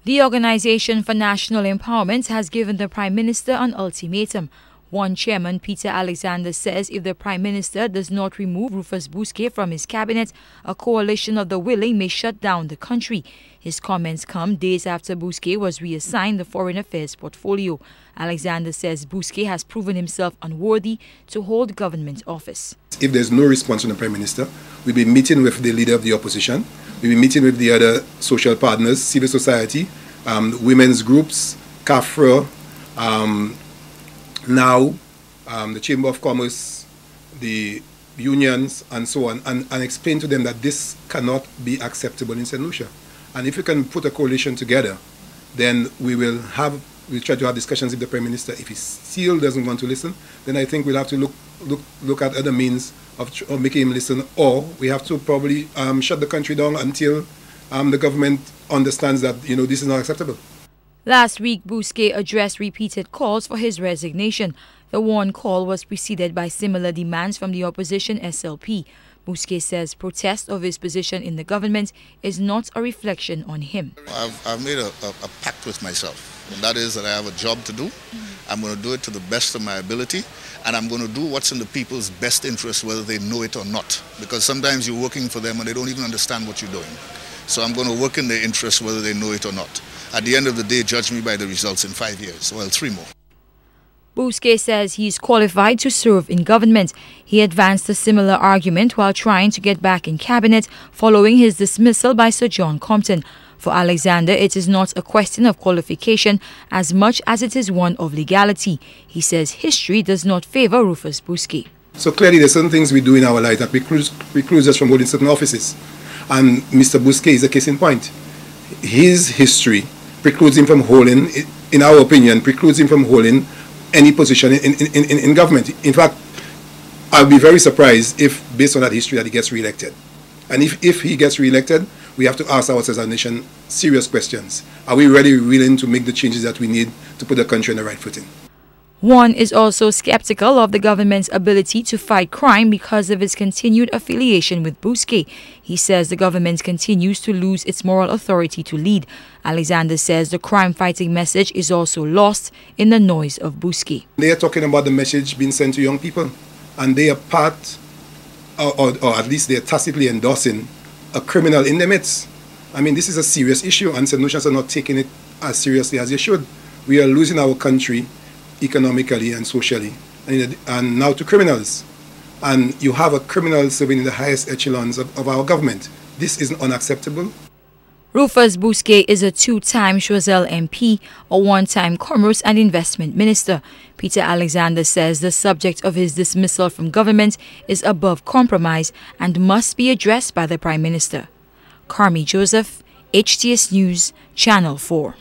The Organization for National Empowerment has given the Prime Minister an ultimatum. One chairman, Peter Alexander, says if the Prime Minister does not remove Rufus Bousquet from his cabinet, a coalition of the willing may shut down the country. His comments come days after Bousquet was reassigned the Foreign Affairs portfolio. Alexander says Bousquet has proven himself unworthy to hold government office. If there's no response from the Prime Minister, we'll be meeting with the leader of the opposition. We'll be meeting with the other social partners, civil society, women's groups, CAFRA, the Chamber of Commerce, the unions, and so on, and explain to them that this cannot be acceptable in St. Lucia. And if we can put a coalition together, then we'll try to have discussions with the Prime Minister. If he still doesn't want to listen, then I think we'll have to look at other means of making him listen, or we have to probably shut the country down until the government understands that this is not acceptable. Last week, Bousquet addressed repeated calls for his resignation. The one call was preceded by similar demands from the opposition SLP. Bousquet says protest of his position in the government is not a reflection on him. I've made a pact with myself, and that is that I have a job to do. I'm going to do it to the best of my ability, and I'm going to do what's in the people's best interest, whether they know it or not. Because sometimes you're working for them and they don't even understand what you're doing. So I'm going to work in their interest, whether they know it or not. At the end of the day, judge me by the results in 5 years, well, 3 more. Bousquet says he is qualified to serve in government. He advanced a similar argument while trying to get back in cabinet following his dismissal by Sir John Compton. For Alexander, it is not a question of qualification as much as it is one of legality. He says history does not favor Rufus Bousquet. So clearly there are certain things we do in our life that precludes us from holding certain offices. And Mr. Bousquet is a case in point. His history precludes him from holding, in our opinion, precludes him from holding any position in government. In fact, I'll be very surprised if, based on that history, that he gets re-elected. And if he gets re-elected, we have to ask ourselves as a nation serious questions. Are we really willing to make the changes that we need to put the country on the right footing? One is also skeptical of the government's ability to fight crime because of its continued affiliation with Bousquet. He says the government continues to lose its moral authority to lead. Alexander says the crime-fighting message is also lost in the noise of Bousquet. They are talking about the message being sent to young people, and they are part, or at least they are tacitly endorsing a criminal in their midst. I mean, this is a serious issue, and St. Lucians are not taking it as seriously as they should. We are losing our country economically and socially, and now to criminals. And you have a criminal serving in the highest echelons of our government. This is unacceptable. Rufus Bousquet is a 2-time Choiseul MP, a 1-time Commerce and Investment Minister. Peter Alexander says the subject of his dismissal from government is above compromise and must be addressed by the Prime Minister. Carmi Joseph, HTS News, Channel 4.